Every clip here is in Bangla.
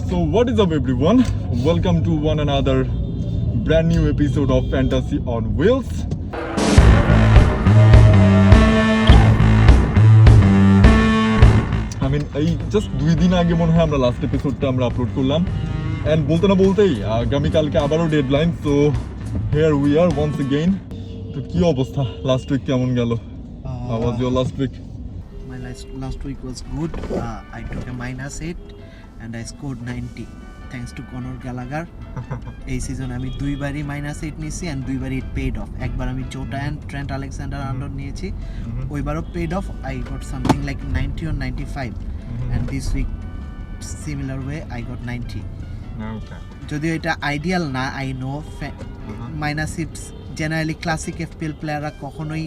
So what is up everyone? Welcome to one another brand new episode of Fantasy on Wheels. I mean এই জাস্ট 2 দিন আগে মনে হয় আমরা লাস্ট এপিসোডটা আমরা আপলোড করলাম এন্ড বলতে না বলতেই আগামী কালকে আবারও deadline so here we are once again তো কি অবস্থা লাস্ট উইক কেমন গেল how was your last week My last week was good. I took a -8 and I scored 90 thanks to Conor Gallagher. এই সিজন আমি দুইবারই -8 নিয়েছি and দুইবারই it paid off. একবার আমি জোটা and Trent Alexander-Arnold নিয়েছি ওইবারও paid off. I got something like 90 or 95 and this week similar way I got 90. Okay. যদিও এটা আইডিয়াল না I know -8 generally classic FPL প্লেয়াররা কখনোই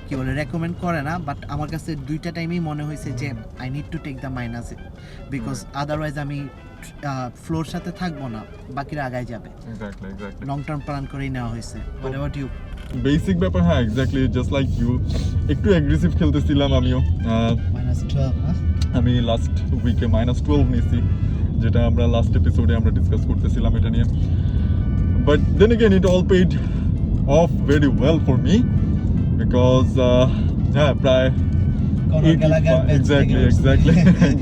কি বলে রেকমেন্ড করে না বাট আমার কাছে দুইটা টাইমেই মনে হয়েছে যে I need to take the -8 because otherwise আমি ফ্লোর সাথে থাকবো না বাকিরা আগায় যাবে এক্স্যাক্টলি লং টার্ম প্ল্যান করেই নেওয়া হয়েছে হোয়াট অ্যাবাউট ইউ বেসিক ব্যাপার হ্যাঁ এক্স্যাক্টলি জাস্ট লাইক ইউ একটু অ্যাগ্রেসিভ খেলতেছিলাম আমিও -12 আমি লাস্ট উইকে -12 নিয়েছি যেটা আমরা লাস্ট এপিসোডে আমরা ডিসকাস করতেছিলাম এটা নিয়ে but then again it all paid off very well for me because হ্যাঁ প্রায় Conor Gallagher এক্স্যাক্টলি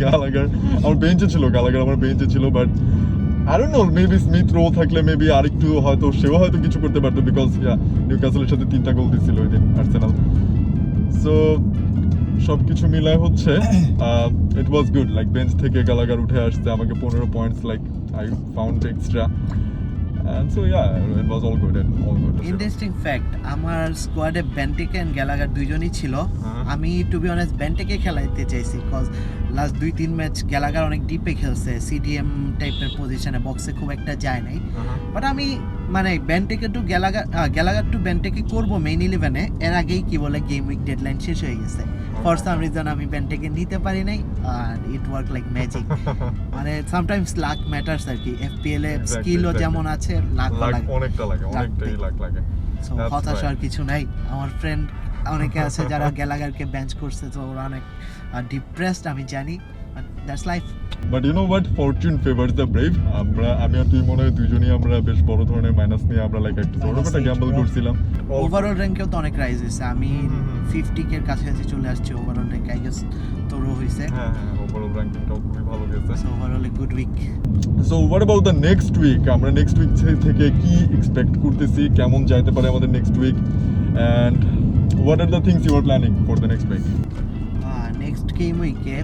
Gallagher আমার বেঞ্চে ছিল Gallagher আমার বেঞ্চে ছিল বাট I don't know maybe Smith Rowe থাকলে মেবি আরেকটু হয়তো সেও হয়তো কিছু করতে পারতো বিকজ নিউক্যাসলের সাথে 3টা গোল দিছিল ওই দিন আর্সেনাল সো সবকিছু মিলায় হচ্ছে ইট ওয়াজ গুড লাইক বেঞ্চ থেকে Gallagher উঠে আসছে আমাকে 15 points like I found extra and so yeah it was all good. Interesting fact আমার স্কোয়াডে বেন্টেকে এন্ড গ্যালাগার দুইজনই ছিল আমি টু বি অনেস্ট বেন্টেকে খেলাইতে চাইছি কজ লাস্ট 2-3 ম্যাচ গ্যালাগার অনেক ডিপে খেলছে সিডিএম টাইপের পজিশনে বক্সে খুব একটা যায় নাই বাট আমি মানে বেন্টেকে টু গ্যালাগার টু বেন্টেকে করব মেইন 11-এ এর আগেই কি বলে গেম উইক ডেডলাইন শেষ হয়ে গেছে ফর সাম রিজন আমি বেন্টেকে নিতে পারি নাই আর ইট ওয়ার্ক লাইক ম্যাজিক মানে সামটাইমস লাক ম্যাটারস আর কি এফপিএল এ স্কিলও যেমন আছে লাক অনেকটাই লাক লাগে সো হতাশার কিছু নাই আমার ফ্রেন্ড অনেকে আছে যারা গ্যালাগারকে বেঞ্চ করছে তো ওরা অনেক ডিপ্রেসড আমি জানি but that's life but you know what fortune favours the brave আমি আর তুই মনে হয় দুইজনই আমরা বেশ বড় ধরনের মাইনাস নিয়ে আমরা লাইক একটা ছোট একটা গ্যাম্বল করছিলাম ওভারঅল র‍্যাঙ্কেও তো অনেক রাইজ হয়েছে আমি 50 কে কাছাকাছি চলে আসছি ওভারঅল র‍্যাঙ্ক আই গেস তোরও হয়েছে হ্যাঁ ওভারঅল র‍্যাঙ্কিংটাও খুবই ভালো গেছে so overall a good week so what about the next week আমরা নেক্সট উইক থেকে কি এক্সপেক্ট করতেছি কেমন যাইতে পারে আমাদের next week and what are the things you are planning for the next week next game উইকে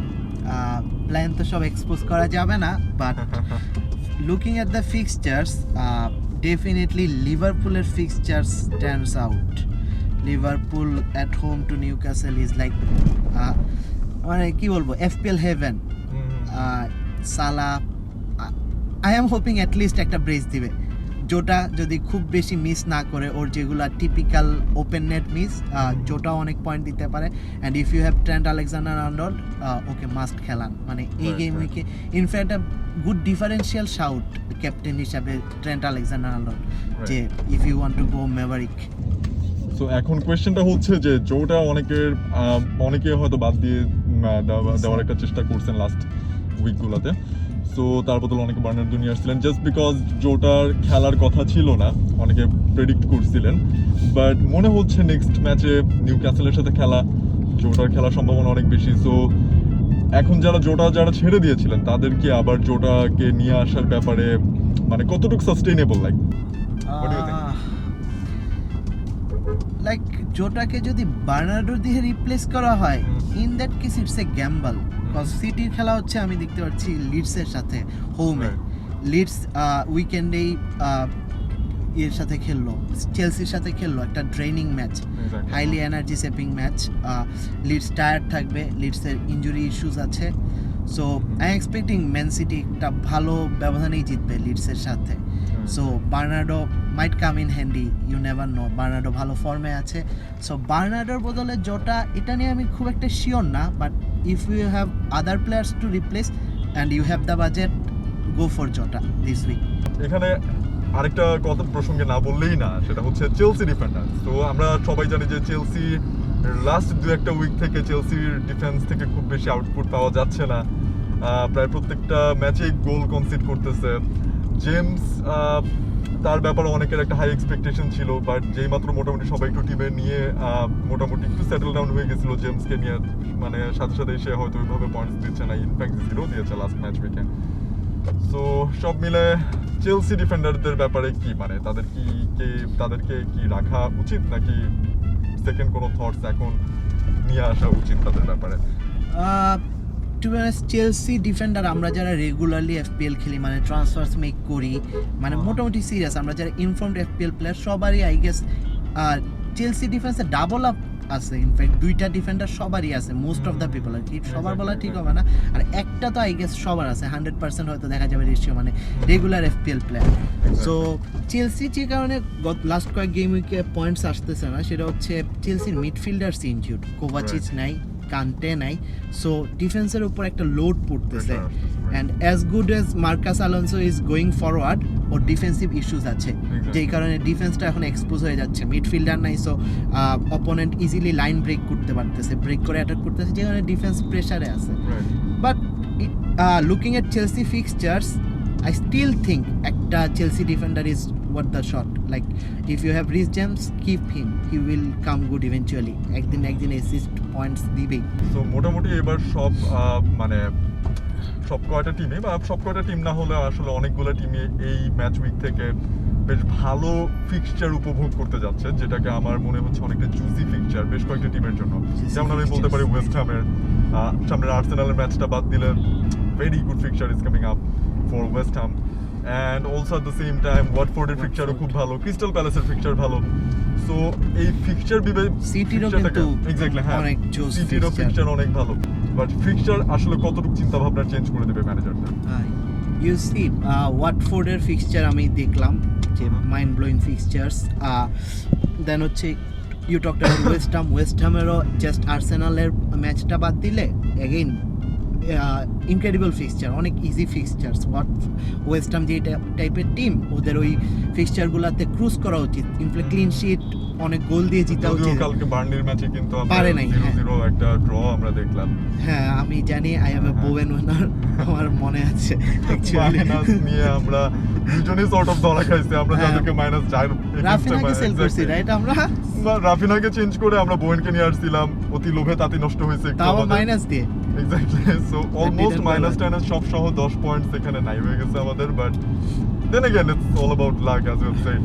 প্ল্যান তো সব এক্সপোজ করা যাবে না but looking at the fixtures definitely লিভারপুলের fixtures stands out Liverpool at home to Newcastle is like মানে কি বলবো এফপিএল হেভেন সালা I am hoping at least একটা ব্রেস দিবে জোটা যদি খুব বেশি মিস না করে ওর যেগুলো টিপিক্যাল ওপেন নেট মিস জোটাও অনেক পয়েন্ট দিতে পারে and if you have Trent Alexander Arnold ওকে মাস্ট খেলান মানে এই গেম উইকে in fact a good differential shout captain হিসাবে ট্রেন্ট আলেকজান্ডার-আর্নল্ড যে if you want to go maverick so এখন কোয়েশ্চেনটা হচ্ছে যে জোটা অনেকে হয়তো বাদ দিয়ে দেওয়ার একটা চেষ্টা করছেন লাস্ট উইকগুলোতে সো তার বদলে অনেকে বার্নার্ডো নিয়ে আসছিলেন জাস্ট বিকজ জোটার খেলার কথা ছিল না অনেকে প্রেডিক্ট করছিলেন বাট মনে হচ্ছে নেক্সট ম্যাচে নিউক্যাসলের সাথে জোটার খেলার সম্ভাবনা অনেক বেশি সো এখন যারা ছেড়ে দিয়েছিলেন তাদেরকে আবার জোটাকে নিয়ে আসার ব্যাপারে মানে কতটুকু সাস্টেইনেবল লাইক জোটাকে যদি বার্নার্ডো দিয়ে রিপ্লেস করা হয় in that case it's a gamble cause সিটির খেলা হচ্ছে আমি দেখতে পাচ্ছি লিডসের সাথে হোমে লিডস উইকেন্ডেই এর সাথে খেললো চেলসির সাথে খেললো একটা draining match highly energy sapping match Leeds tired থাকবে লিডসের ইনজুরি ইস্যুস আছে so I expecting Man City একটা ভালো ব্যবধানেই জিতবে লিডসের সাথে so Bernardo might come in handy you never know Bernardo ভালো ফর্মে আছে সো বার্নার্ডোর বদলে জোটা এটা নিয়ে আমি খুব একটা শিওর না but if you have other players to replace and you have the budget go for Jota this week এখানে আরেকটা কথা প্রসঙ্গে না বললেই না সেটা হচ্ছে চেলসি ডিফেন্ডার তো আমরা সবাই জানি যে চেলসি লাস্ট 2-1 উইক থেকে চেলসির ডিফেন্স থেকে খুব বেশি আউটপুট পাওয়া যাচ্ছে না প্রায় প্রত্যেকটা ম্যাচেই গোল কনসিড করতেছে। জেমস তার ব্যাপারে অনেকের একটা হাই এক্সপেকটেশন ছিল, বাট যেই মাত্র মোটামুটি সবাই একটু টিমে নিয়ে মোটামুটি একটু সেটেল ডাউন হয়ে গেছিল জেমসকে নিয়ে, মানে সাথে সাথে সে হয়তো ওইভাবে পয়েন্টস দিচ্ছে না, ইনফ্যাক্ট 0 দিয়েছে লাস্ট ম্যাচ উইকে। সো সব মিলে চেলসি ডিফেন্ডারদের ব্যাপারে কি, মানে তাদেরকে কি রাখা উচিত, নাকি সেকেন্ড কোনো থটস এখন নিয়ে আসা উচিত তাদের ব্যাপারে? To be honest, Chelsea defender আমরা যারা রেগুলারলি এফপিএল খেলি, মানে ট্রান্সফার্স মেক করি, মানে মোটামুটি সিরিয়াস, আমরা যারা ইনফর্মড এফপিএল প্লেয়ার সবারই আই গেস চেলসি ডিফেন্সে ডাবল আপ আছে। ইনফ্যাক্ট 2টা ডিফেন্ডার সবারই আছে, মোস্ট অফ দ্য পিপল আর কি, সবার বলা ঠিক হবে না, আর একটা তো আই গেস সবার আছে, 100% হয়তো দেখা যাবে রেশিও, মানে রেগুলার এফপিএল প্লেয়ার। সো চেলসি যে কারণে লাস্ট কয়েক গেম উইকে পয়েন্টস আসতেছে না, সেটা হচ্ছে চেলসির মিডফিল্ডার্স ইনজিউড, কোভাচিচ নাই, কান্তে নাই, সো ডিফেন্সের উপর একটা লোড পড়তেছে। And as good as Marcus Alonso is going forward, or defensive issues আছে, যেই কারণে ডিফেন্সটা এখন এক্সপোজ হয়ে যাচ্ছে। মিডফিল্ডার নাই, so opponent easily line break করতে পারতেছে, ব্রেক করে অ্যাটাক করতেছে, যে কারণে ডিফেন্স প্রেশারে আছে। But looking at Chelsea fixtures, I still think একটা Chelsea defender is worth the shot. Like if you have Reece James, keep him. He will come good eventually. একদিন অ্যাসিস্ট পয়েন্টস দিবেই। সো মোটামুটি এবার সব কয়টা টিমে, বা সব কয়টা টিম না হলে আসলে অনেকগুলো টিমে এই ম্যাচ উইক থেকে বেশ ভালো ফিক্সচার উপভোগ করতে যাচ্ছে, যেটাকে আমার মনে হচ্ছে অনেকটা জুসি ফিক্সচার বেশ কয়েকটা টিমের জন্য। যেমন আমি বলতে পারি ওয়েস্ট হ্যামের সামনের আর্সেনালের ম্যাচটা বাদ দিলে very good fixture is coming up for West Ham, and also at the same time ওয়াটফোর্ডের ফিক্সচারও খুব ভালো, ক্রিস্টাল প্যালেসের ফিক্সচার ভালো। সো এই ফিক্সচার সিটিরও কিন্তু এক্স্যাক্টলি, হ্যাঁ, অনেক জোস সিটিরও ফিক্সচার অনেক ভালো, বাট ফিক্সচার আসলে কতটুকু চিন্তা ভাবনা চেঞ্জ করে দেবে ম্যানেজারদের? ইউ সি ওয়াটফোর্ডের ফিক্সচার আমি দেখলাম, যে মাইন্ড ব্লোয়িং ফিক্সচার্স। দেন হচ্ছে ইউ টকড অ্যাবাউট ওয়েস্ট হ্যামেরও জাস্ট আর্সেনালের ম্যাচটা বাদ দিলে এগেইন ইনক্রেডিবল ফিক্সচার, অনেক ইজি ফিক্সচার্স। ওয়েস্ট হ্যাম যে টাইপের টিম, ওদের ওই ফিক্সচারগুলোতে ক্রুজ করা উচিত, ইনফ্যাক্ট ক্লিন শিট, অনেক গোল দিয়ে জিতা উচিত। কালকে বার্নলির ম্যাচে কিন্তু পারে নাই, 0-0 একটা ড্র আমরা দেখলাম। হ্যাঁ, আমি জানি, আই এম এ বোয়েন ওনার, আমার মনে আছে অ্যাকচুয়ালি মাইনাস নিয়ে আমরা দুজনেই সর্ট অফ ধরা খাইছি, আমরা যাদেরকে মাইনাস 4 রাফিনাকে সেল করছি, রাইট? আমরা রাফিনাকে চেঞ্জ করে আমরা বোয়েনকে নিয়ে আসছিলাম, অতি লোভে তাতে নষ্ট হয়েছে একটু তাও আমাদের। মাইনাস দিয়ে এক্স্যাক্টলি, সো অলমোস্ট মাইনাস টাইনাস সব সহ 10 পয়েন্টস এখানে নাই হয়ে গেছে আমাদের, but then again it's all about luck as you said.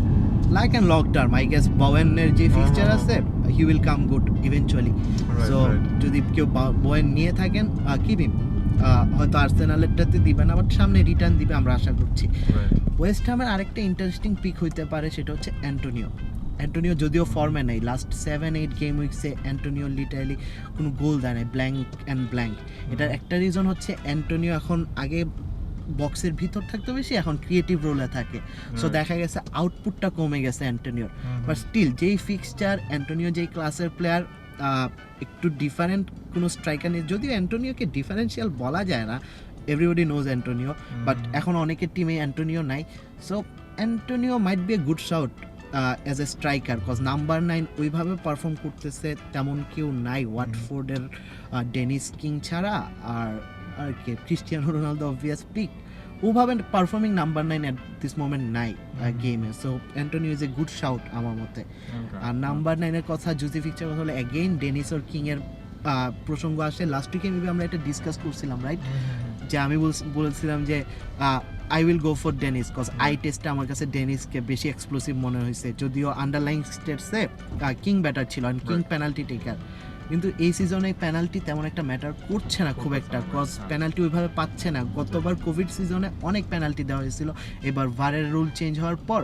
Like and long term, I guess বোয়েনের যে ফিক্সচার আছে, he will come good eventually. So যদি কেউ বোয়েন নিয়ে থাকেন, কিপ হিম। হয়তো আর্সেনালেরটাতে দিবে না, বাট সামনে রিটার্ন দিবে আমরা আশা করছি। ওয়েস্ট হ্যামের আরেকটা ইন্টারেস্টিং পিক হইতে পারে, সেটা হচ্ছে অ্যান্টোনিও যদিও ফর্মে নেই, লাস্ট 7-8 গেম উইকসে অ্যান্টোনিও লিটারালি কোনো গোল দেয় নাই, ব্ল্যাঙ্ক। এটার একটা রিজন হচ্ছে অ্যান্টোনিও এখন আগে বক্সের ভিতর থাকতে বেশি, এখন ক্রিয়েটিভ রোলে থাকে, সো দেখা গেছে আউটপুটটা কমে গেছে অ্যান্টোনিওর। বাট স্টিল যেই ফিক্সচার, অ্যান্টোনিও যেই ক্লাসের প্লেয়ার, একটু ডিফারেন্ট কোনো স্ট্রাইকার নিয়ে, যদিও অ্যান্টোনিওকে ডিফারেন্সিয়াল বলা যায় না, এভরিবডি নোজ অ্যান্টোনিও, বাট এখন অনেকের টিমে অ্যান্টোনিও নাই, so Antonio might be a good shout as a striker, cause number 9 ওইভাবে পারফর্ম করতেছে তেমন কেউ নাই ওয়াটফোর্ডের, ডেনিস কিং ছাড়া, আর কি ক্রিস্টিয়ানো রোনালদো অবভিয়াস পিক, ওভাবে performing number 9 at this moment নাই গেমে, so Antonio is a good shout আমার মতে। আর নাম্বার 9-এর কথা, জুসি ফিক্সচার কথা হলে অ্যাগেইন ডেনিস ওর কিংয়ের প্রসঙ্গ আসে। লাস্ট উইকে মেবি আমরা এটা ডিসকাস করছিলাম, রাইট? যে আমি বলছিলাম যে I will go for Dennis, cause I টেস্টে আমার কাছে ডেনিসকে বেশি এক্সপ্লোসিভ মনে হয়েছে, যদিও আন্ডারলাইং স্টেটসে কিং ব্যাটার ছিল, আর কিং পেনাল্টি টেকার, কিন্তু এই সিজনে পেনাল্টি তেমন একটা ম্যাটার করছে না খুব একটা, কজ পেনাল্টি ওইভাবে পাচ্ছে না। গতবার কোভিড সিজনে অনেক পেনাল্টি দেওয়া হয়েছিল, এবার ভারের রুল চেঞ্জ হওয়ার পর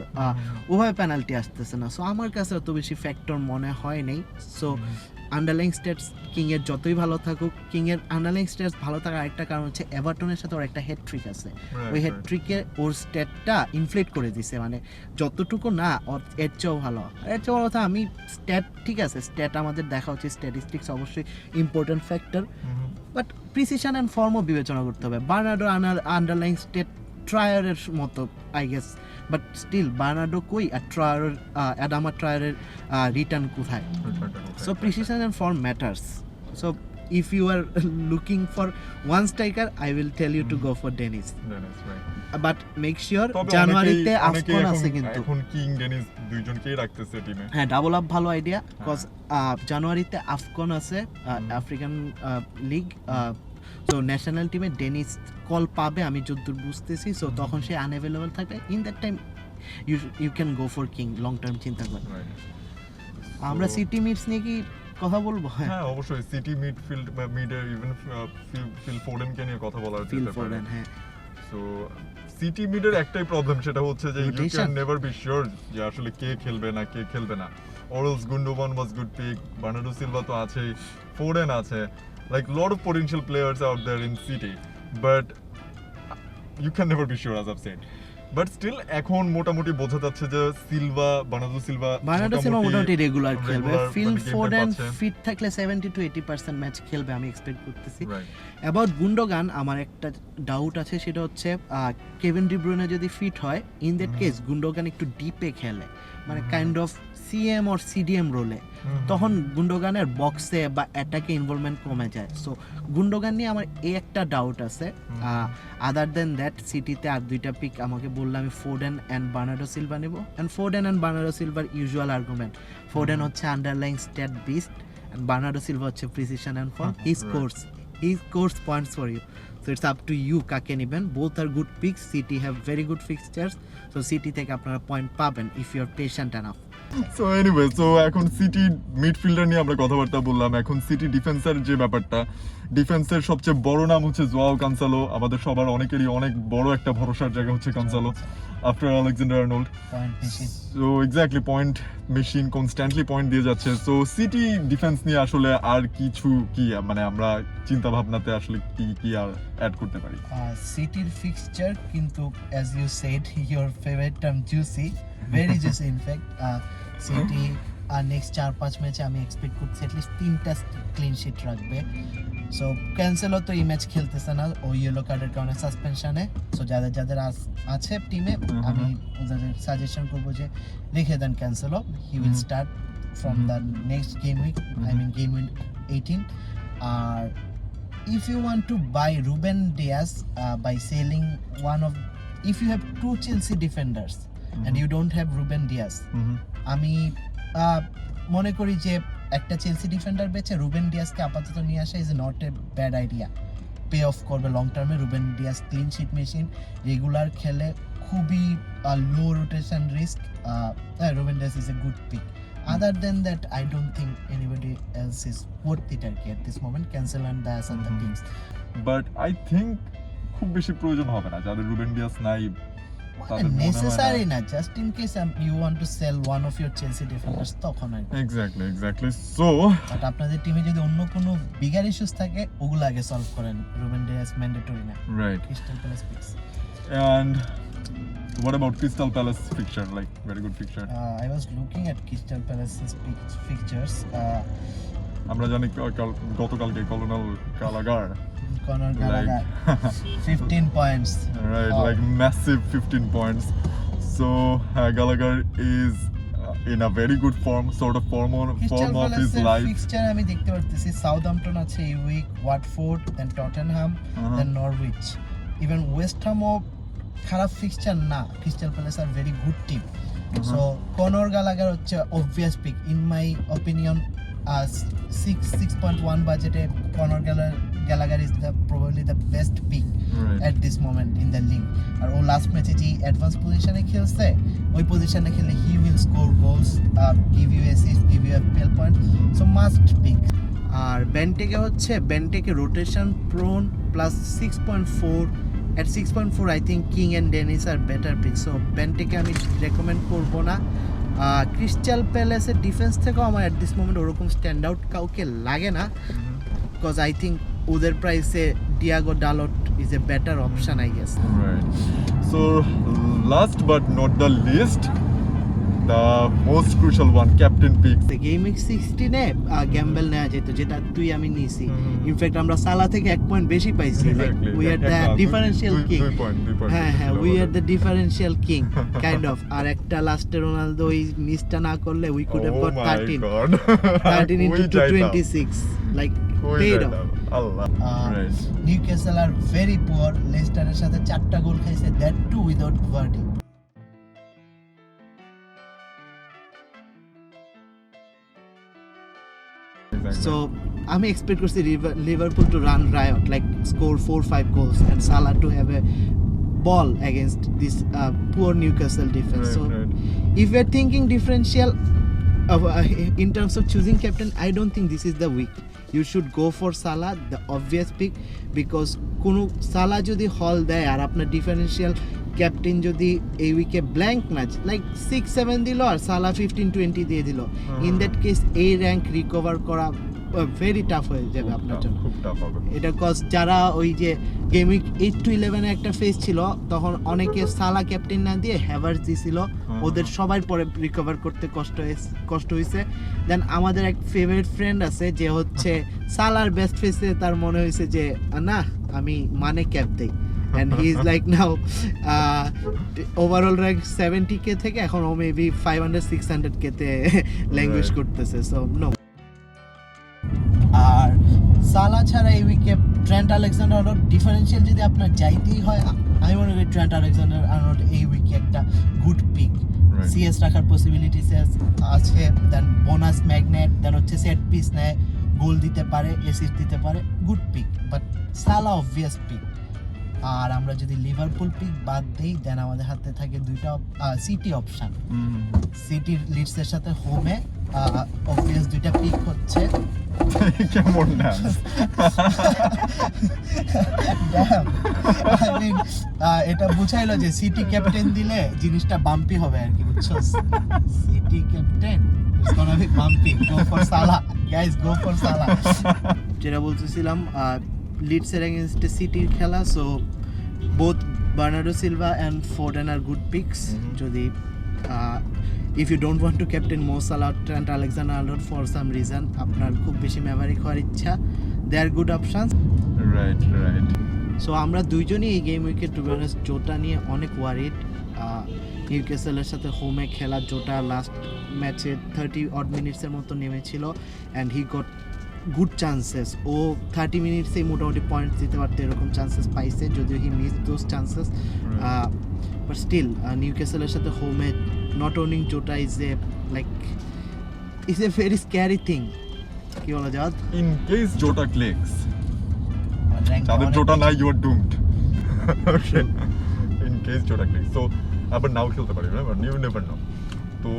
ওভাবে পেনাল্টি আসতেছে না, সো আমার কাছে অত বেশি ফ্যাক্টর মনে হয় নেই। সো আন্ডারলাইং স্ট্যাটস কিংয়ের যতই ভালো থাকুক, কিংয়ের আন্ডারলাইং স্ট্যাটস ভালো থাকার আরেকটা কারণ হচ্ছে এভারটনের সাথে ওর একটা হ্যাটট্রিক আছে, ওই হ্যাটট্রিকে ওর স্ট্যাটটা ইনফ্লেট করে দিছে, মানে যতটুকু না এর চেয়েও ভালো। কথা, আমি স্ট্যাট ঠিক আছে, স্ট্যাট আমাদের দেখা উচিত, স্ট্যাটিস্টিক্স অবশ্যই important factor, but precision and ফর্মও বিবেচনা করতে হবে। বার্নার্ডো আন্ডারলাইং স্ট্যাট ট্রায়ারের মতো I guess, but still Bernardo কই, আর ট্রায়ারের অ্যাডামা ট্রায়ারের রিটার্ন কোথায়? So precision and form matters. So if you are looking for one striker, I will tell you to go for Dennis. Dennis, right. But make sure তবে জানুয়ারিতে অনেকেই আফকন আছে কিন্তু। এখন কিং ডেনিস দুইজনকেই রাখতেছে টিমে। হ্যাঁ, ডাবল আপ ভালো আইডিয়া, কজ জানুয়ারিতে আফকন আছে, আফ্রিকান লিগ, সো ন্যাশনাল টিমে ডেনিস কল পাবে আমি যতদূর বুঝতেছি, সো তখন সে আনঅ্যাভেলেবল থাকবে, in that time you can go for King long term চিন্তা করে। আমরা সিটি মিডস নিয়ে কি কথা বলবো? হ্যাঁ অবশ্যই, সিটি মিডফিল্ড বা মিডে ইভেন ফিল ফোডেনকে নিয়ে কথা বলা ফিল যেতে পারে। ফোডেন, হ্যাঁ। সো সিটি মিডের একটাই প্রবলেম, সেটা হচ্ছে যে you Rotation. Can never be sure যে আসলে কে খেলবে না কে খেলবে না। অরলস Gundogan was good pick, Bernardo Silva তো আছেই, ফোডেন আছে, like lot of potential players out there in City, but you can never be sure as I've said. But still এখন মোটামুটি বোঝা যাচ্ছে যে বার্নার্ডো সিলভা মোটামুটি রেগুলার খেলবে। regular ফিল মানে game ফোডেন time পাচ্ছে। ফিট থাকলে 70 to 80% ম্যাচ খেলবে আমি এক্সপেক্ট করতেছি। রাইট। অ্যাবাউট গুন্ডোগান আমার একটা ডাউট আছে, সেটা হচ্ছে কেভিন ডি ব্রুইনে যদি ফিট হয়, ইন দ্যাট কেস গুন্ডোগান একটু ডিপে খেলে, মানে kind of CM or CDM রোলে, তখন গুন্ডোগানের বক্সে বা অ্যাটাকে ইনভলভমেন্ট কমে যায়। সো গুন্ডোগান নিয়ে আমার এই একটা ডাউট আছে। আদার দেন দ্যাট সিটিতে আর দুইটা পিক আমাকে বললে আমি ফোডেন অ্যান্ড বার্নার্ডো সিলভা নেব, অ্যান্ড ফোডেন অ্যান্ড বার্নার্ডো সিলভার ইউজুয়াল আর্গুমেন্ট, ফোডেন হচ্ছে underlying stat beast and Bernardo Silva হচ্ছে precision and form, he scores points for you, so it's up to you কাকে নেবেন। both are good picks, City have very good fixtures, so City থেকে আপনারা পয়েন্ট পাবেন if you are patient enough. So anyway, so এখন সিটি মিডফিল্ডার নিয়ে আমরা কথাবার্তা বললাম, এখন সিটি ডিফেন্সের যে ব্যাপারটা, ডিফেন্সের সবচেয়ে বড় নাম হচ্ছে জোয়াও কানসালো, আমাদের সবার অনেকেরই অনেক বড় একটা ভরসার জায়গা হচ্ছে Cancelo after Alexander Arnold. Point machine. So exactly, point machine constantly point দিয়ে যাচ্ছে। সো সিটি ডিফেন্স নিয়ে আসলে আর কিছু কি মানে আমরা চিন্তা ভাবনাতে আসলে কি কি আর অ্যাড করতে পারি? সিটির ফিক্সচার কিন্তু as you said your favorite term juicy, very juicy in fact. City আর নেক্সট 4-5 ম্যাচে আমি এক্সপেক্ট করছি অ্যাটলিস্ট 3টা ক্লিন শিট রাখবে। সো ক্যান্সেলও তো এই ম্যাচ খেলতেছে না, ও ইয়েলো কার্ডের কারণে সাসপেনশনে। সো যাদের যাদের আছে টিমে আমি ওদের সাজেশন করবো যে রেখে দেন Cancelo, he will start from the next game week, I mean game week 18. আর if you want to buy Ruben Dias by selling one of, if you have two Chelsea defenders and you don't have Ruben Dias, আমি মনে করি যে একটা চেলসি ডিফেন্ডার বেচে রুবেন ডিয়াসকে আপাতত নিয়ে আসা is not a bad idea, pay off করবে লং টার্মে। Ruben Dias clean sheet machine, regular খেলে, খুবই low rotation risk, Ruben Dias is a good pick. Other than that, I don't think anybody else is worth it at this moment. Cancel and Dias and the teams. But I think খুব বেশি প্রয়োজন হবে না, যাদের রুবেন ডিয়াস নাই তাদের মনে হয় Necessary না, just in case you want to sell one of your Chelsea defenders, তখন আর কি। এক্স্যাক্টলি। সো বাট আপনাদের টিমে যদি অন্য কোনো বিগার ইস্যুস থাকে ওগুলো আগে সলভ করেন, রুবেন ডিয়াস ম্যান্ডেটরি না। Right. Crystal palace pix. And what about Crystal Palace fixture? Like very good fixture. I was looking at Crystal Palace's fixtures. আমরা জানি গতকালকে কলোনাল কালাগার, Conor Gallagher 15 points. right, like massive 15 points. So Gallagher is in a very good form Crystal of his Palace's life. fixture আমি দেখতে পারতেছি, সাউথহ্যাম্পটন আছে এই week, Watford, then Tottenham, then Norwich. Even West হ্যামও খারাপ ফিক্সচার না, Crystal Palace are very good team. So Conor Gallagher হচ্ছে obvious pick in my opinion. 6.1 বাজেটে Conor Gallagher is probably the best pick at this moment in the league. আর ও লাস্ট ম্যাচে যে অ্যাডভান্স পজিশনে খেলছে, ওই পজিশনে খেলে he will score goals, give you assist, give you FPL point, so must pick. আর Benteke rotation prone plus 6.4, at 6.4 I think King and Dennis are better picks, so Benteke আমি রেকমেন্ড করব না। ক্রিস্টাল প্যালেসের ডিফেন্স থেকেও আমার অ্যাট দিস মোমেন্ট ওরকম স্ট্যান্ড আউট কাউকে লাগে না, বিকজ আই থিঙ্ক ওদের প্রাইসে Diego Dalot is a better option I guess. Right. So last but not the least, the most crucial one, captain picks. Game week 16-এ গ্যাম্বল নেওয়া যেত, যেটা তুই আমি নিয়েছি। ইনফ্যাক্ট আমরা সালা থেকে 1 পয়েন্ট বেশি পাইছি, like we are the differential king. হ্যাঁ, we are the differential king kind of. আর একটা লাস্টে রোনালদো ওই মিসটা না করলে we could have got 13 into 26, like paid off. All right Newcastle are very poor, লেস্টারের সাথে 4টা গোল খাইছে, that too without Vardy. So আমি এক্সপেক্ট করছি Liverpool to run riot, like score 4-5 goals and Salah to have a ball against this poor Newcastle defense. So if we're thinking differential in terms of choosing captain, I don't think this is the week. You should go for Salah, the obvious pick, because কোনো Salah যদি হল দেয় আর আপনার ডিফারেন্সিয়াল ক্যাপ্টেন যদি এই উইকে ব্ল্যাঙ্ক না, লাইক 6-7 দিল আর Salah 15-20 দিয়ে দিল, ইন দ্যাট কেস এই র্যাঙ্ক রিকভার করা ভেরি টাফ হয়ে যাবে আপনার জন্য। খুব টাফ হবে এটা কজ যারা ওই যে গেম উইক 8-11 এ একটা ফেজ ছিল, তখন অনেকে সালা ক্যাপ্টেন না দিয়ে হ্যাভার্স দিছিল, ওদের সবার পরে রিকভার করতে কষ্ট হয়েছে। দেন আমাদের এক ফেভারিট ফ্রেন্ড আছে যে হচ্ছে সালার বেস্ট ফেজে তার মনে হয়েছে যে না আমি মানে ক্যাপ দেই, and he is like now overall rank 70k থেকে এখন ও মেবি 500-600k তে ল্যাঙ্গুয়েজ করতেছে। So no. আর সালা ছাড়া এই উইকে ট্রেন্ট আলেকজান্ডার আর্নল্ড ডিফারেন্সিয়াল যদি আপনার যাইতেই হয়, আমি মনে করি ট্রেন্ট আলেকজান্ডার আর্নল্ড এই উইকে একটা গুড পিক। সিএস রাখার পসিবিলিটিস আছে, দেন বোনাস ম্যাগনেট, দেন হচ্ছে সেট পিস নেয়, গোল দিতে পারে, অ্যাসিস্ট দিতে পারে, গুড পিক। বাট সালা অবভিয়াস পিক। আর আমরা যদি লিভারপুল পিক বাদ দেই, দেন আমাদের হাতে থাকে দুইটা সিটি অপশন। সিটির লিডসের সাথে হোমে অবভিয়াস দুইটা পিক হচ্ছে। কেমন না এটা বুঝাইলো যে সিটি ক্যাপ্টেন দিলে জিনিসটা বাম্পি হবে আর কি, বুঝছো? City captain it's gonna be bumpy, go for Salah guys, go for Salah. যেটা বলতেছিলাম লিডসের এগেইনস্টে সিটির খেলা, so both Bernardo Silva and Foden are good picks. যদি if you don't want to captain Mo Salah, Trent Alexander-Arnold for some reason, আপনার খুব বেশি ম্যাভারিক হওয়ার ইচ্ছা, they are good options. Right so আমরা দুইজনই এই গেম উইকে টু বি অনেস্ট জোটা নিয়ে অনেক ওয়ারিড। নিউক্যাসলের সাথে হোমে খেলা জোটা লাস্ট ম্যাচে 30 odd মিনিটসের মতো নেমেছিল, and he got good chances. ও 30 মিনিটসেই মোটামুটি পয়েন্টস দিতে পারতো, এরকম চান্সেস পাইছে, যদিও he miss those chances. But still নিউক্যাসলের সাথে হোমে not owning Jota is a very scary thing. কি বলা যায়? In case Jota clicks, যাদের Jota নাই, you are doomed. Okay. In case Jota clicks, so আবার নাও খেলতে পারি, right? But you never know. তো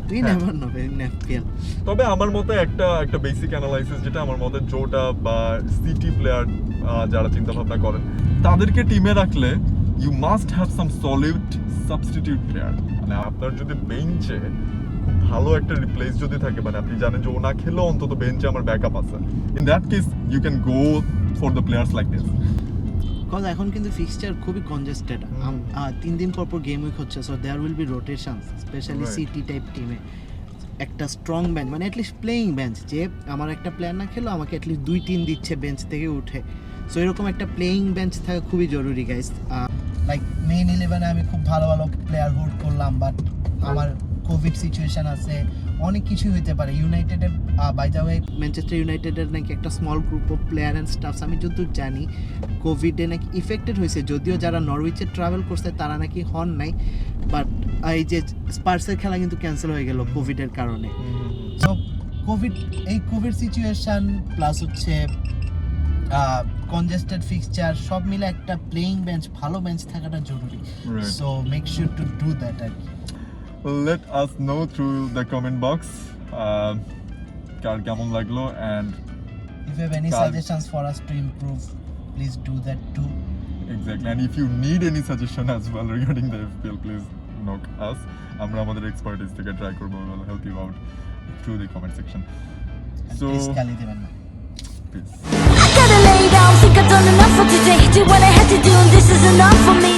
তুই never know in FPL. তবে আমার মতে একটা বেসিক অ্যানালাইসিস যেটা আমার মতে জোটা বা সিটি প্লেয়ার যারা চিন্তা ভাবনা করেন তাদেরকে টিমে রাখলে you must have some solid substitute player. মানে আপনার যদি বেঞ্চে খুব ভালো একটা রিপ্লেস যদি থাকে, মানে আপনি জানেন যে ও না খেলেও অন্তত বেঞ্চে আমার ব্যাকআপ আছে, in that case you can go for the players like this. Cause এখন কিন্তু ফিক্সচার খুবই কনজেস্টেড, 3 দিন পর গেম উইক হচ্ছে, so there will be rotations, specially City type টিমে। একটা স্ট্রং বেঞ্চ, মানে অ্যাটলিস্ট প্লেয়িং বেঞ্চ, যে আমার একটা প্লেয়ার না খেলো আমাকে অ্যাটলিস্ট 2-3 দিচ্ছে বেঞ্চ থেকে উঠে। সো এরকম একটা প্লেয়িং বেঞ্চ থাকা খুবই জরুরি গাইস। লাইক মেইন 11-এ আমি খুব ভালো ভালো প্লেয়ার হুড করলাম, বাট আমার কোভিড সিচুয়েশন আছে, অনেক কিছুই হইতে পারে। ইউনাইটেডের বাই দ্য ওয়ে ম্যানচেস্টার ইউনাইটেডের নাকি একটা small group of player and stuffs আমি যতদূর জানি কোভিডে নাকি ইফেক্টেড হয়েছে, যদিও যারা নরউইচে ট্রাভেল করছে তারা নাকি হন নাই, বাট এই যে স্পার্সের খেলা কিন্তু ক্যান্সেল হয়ে গেল কোভিডের কারণে। সো কোভিড সিচুয়েশন প্লাস হচ্ছে কনজেস্টেড ফিক্সচার সব মিলে একটা প্লেইং বেঞ্চ, ভালো বেঞ্চ থাকাটা জরুরি। So make sure to do that আর কি। Let us know through the comment box কার কেমন লাগলো, and if you have any suggestions for us to improve, please do that too. Exactly, and if you need any suggestion as well regarding the FPL, please knock us. আমরা আমাদের expertise থেকে try করবো, we will help you out through the comment section. And So please গালি দেবেন না। peace. I gotta lay down, think I've done enough for today. Did what I had to do and this is enough for me.